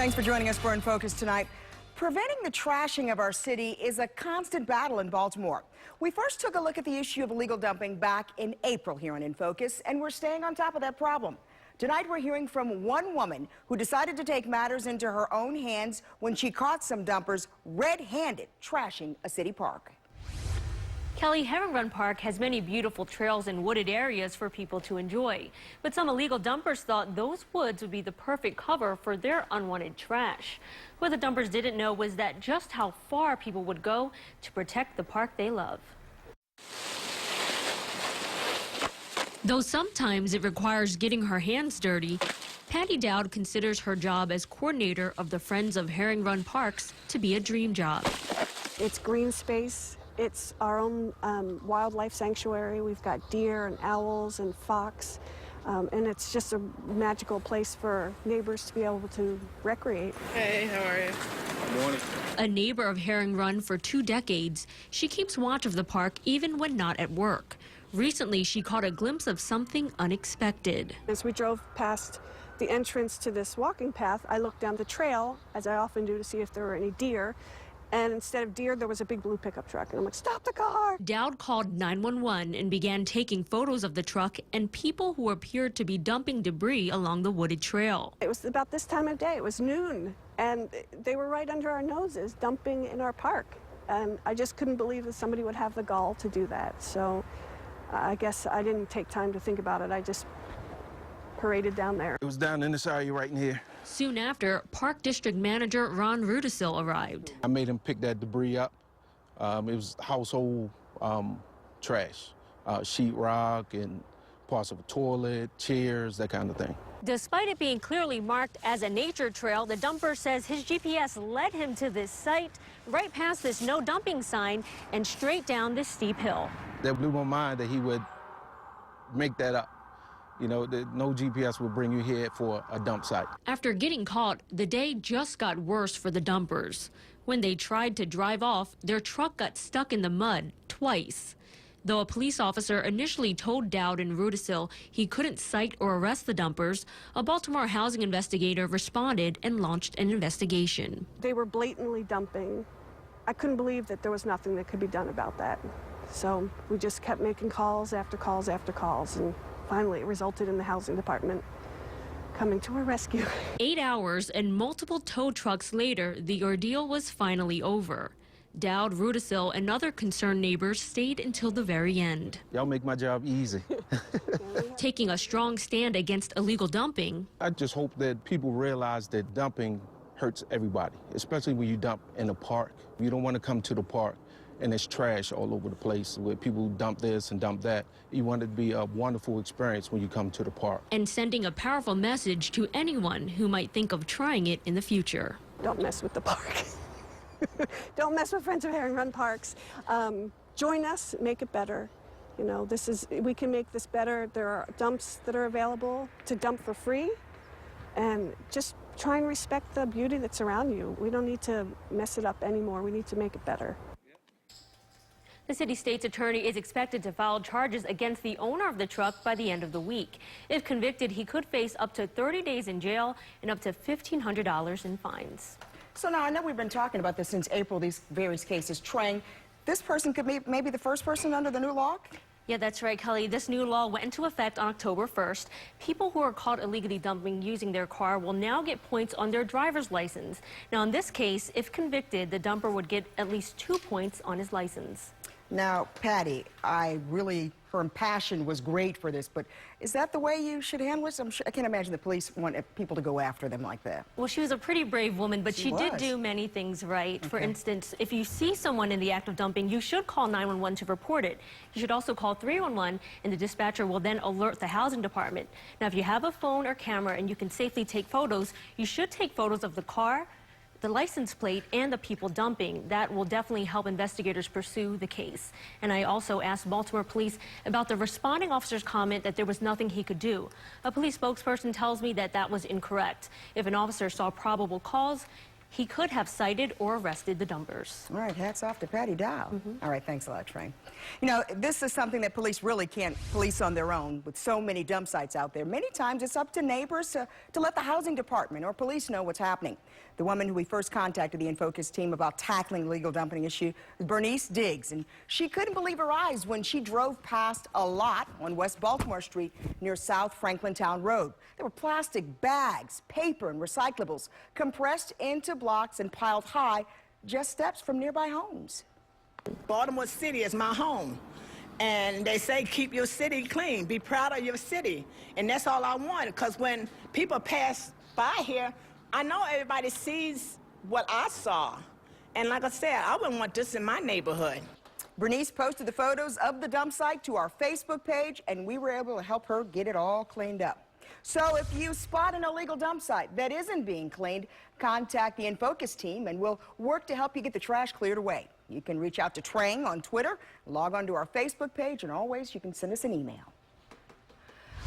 Thanks for joining us for In Focus tonight. Preventing the trashing of our city is a constant battle in Baltimore. We first took a look at the issue of illegal dumping back in April here on In Focus, and we're staying on top of that problem. Tonight we're hearing from one woman who decided to take matters into her own hands when she caught some dumpers red-handed trashing a city park. Kelly, Herring Run Park has many beautiful trails and wooded areas for people to enjoy. But some illegal dumpers thought those woods would be the perfect cover for their unwanted trash. What the dumpers didn't know was that just how far people would go to protect the park they love. Though sometimes it requires getting her hands dirty, Patty Dowd considers her job as coordinator of the Friends of Herring Run Parks to be a dream job. It's green space. It's our own wildlife sanctuary. We've got deer and owls and fox, and it's just a magical place for neighbors to be able to recreate. Hey, how are you? Good morning. A neighbor of Herring Run for 2 decades, she keeps watch of the park even when not at work. Recently, she caught a glimpse of something unexpected. As we drove past the entrance to this walking path, I looked down the trail, as I often do, to see if there were any deer. And instead of deer, there was a big blue pickup truck. And I'm like, stop the car! Dowd called 911 and began taking photos of the truck and people who appeared to be dumping debris along the wooded trail. It was about this time of day. It was noon. And they were right under our noses, dumping in our park. And I just couldn't believe that somebody would have the gall to do that. So I guess I didn't take time to think about it. I just paraded down there. It was down in this area right in here. Soon after, Park District Manager Ron Rudisil arrived. I made him pick that debris up. It was household trash, sheetrock and parts of a toilet, chairs, that kind of thing. Despite it being clearly marked as a nature trail, the dumper says his GPS led him to this site, right past this no dumping sign, and straight down this steep hill. That blew my mind that he would make that up. You know, no GPS will bring you here for a dump site. After getting caught, the day just got worse for the dumpers. When they tried to drive off, their truck got stuck in the mud twice. Though a police officer initially told Dowd and Rudisil he couldn't cite or arrest the dumpers, a Baltimore housing investigator responded and launched an investigation. They were blatantly dumping. I couldn't believe that there was nothing that could be done about that. So we just kept making calls after calls after calls, and finally, it resulted in the housing department coming to our rescue. 8 hours and multiple tow trucks later, the ordeal was finally over. Dowd, Rudisil, and other concerned neighbors stayed until the very end. Y'all make my job easy. Taking a strong stand against illegal dumping. I just hope that people realize that dumping hurts everybody, especially when you dump in a park. You don't want to come to the park and there's trash all over the place where people dump this and dump that. You want it to be a wonderful experience when you come to the park. And sending a powerful message to anyone who might think of trying it in the future. Don't mess with the park. Don't mess with Friends of Herring Run Parks. Join us, make it better. You know, we can make this better. There are dumps that are available to dump for free. And just try and respect the beauty that's around you. We don't need to mess it up anymore. We need to make it better. The city state's attorney is expected to file charges against the owner of the truck by the end of the week. If convicted, he could face up to 30 days in jail and up to $1,500 in fines. So now I know we've been talking about this since April, these various cases. Trang, this person could be maybe the first person under the new law? Yeah, that's right, Kelly. This new law went into effect on October 1st. People who are caught illegally dumping using their car will now get points on their driver's license. Now, in this case, if convicted, the dumper would get at least 2 points on his license. Now, Patty, her passion was great for this, but is that the way you should handle this? I can't imagine the police want people to go after them like that. Well, she was a pretty brave woman, but she did do many things right. Okay. For instance, if you see someone in the act of dumping, you should call 911 to report it. You should also call 311, and the dispatcher will then alert the housing department. Now, if you have a phone or camera and you can safely take photos, you should take photos of the car, the license plate, and the people dumping. That will definitely help investigators pursue the case. And I also asked Baltimore police about the responding officer's comment that there was nothing he could do. A police spokesperson tells me that that was incorrect. If an officer saw probable cause, he could have cited or arrested the dumpers. All right, hats off to Patty Dowd. All right, thanks a lot, Trey. You know, this is something that police really can't police on their own with so many dump sites out there. Many times it's up to neighbors to let the housing department or police know what's happening. The woman who we first contacted the InFocus team about tackling the illegal dumping issue is Bernice Diggs, and she couldn't believe her eyes when she drove past a lot on West Baltimore Street near South Franklintown Road. There were plastic bags, paper, and recyclables compressed into blocks and piled high just steps from nearby homes. Baltimore City is my home, and they say keep your city clean, be proud of your city, and that's all I want, because when people pass by here, I know everybody sees what I saw, and like I said, I wouldn't want this in my neighborhood. Bernice posted the photos of the dump site to our Facebook page, and we were able to help her get it all cleaned up. So if you spot an illegal dump site that isn't being cleaned, contact the InFocus team and we'll work to help you get the trash cleared away. You can reach out to Trang on Twitter, log on to our Facebook page, and always you can send us an email.